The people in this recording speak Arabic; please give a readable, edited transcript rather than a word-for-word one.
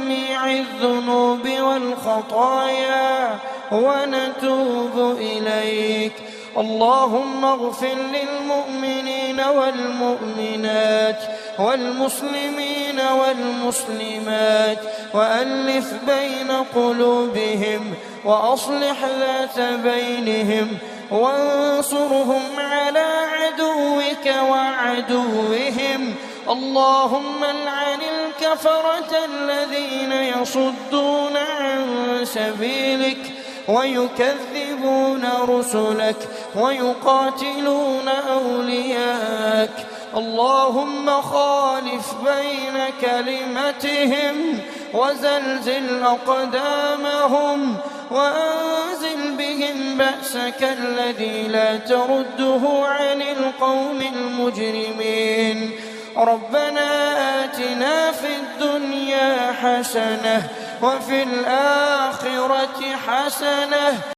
جميع الذنوب والخطايا ونتوب إليك. اللهم اغفر للمؤمنين والمؤمنات والمسلمين والمسلمات وألف بين قلوبهم وأصلح ذات بينهم وانصرهم على عدوك وعدوهم. اللهم العن الكفرة الذين يصدون عن سبيلك ويكذبون رسلك ويقاتلون أولياءك. اللهم خالف بين كلمتهم وزلزل أقدامهم وأنزل بهم بأسك الذي لا ترده عن القوم المجرمين. ربنا آتنا في الدنيا حسنة وفي الآخرة حسنة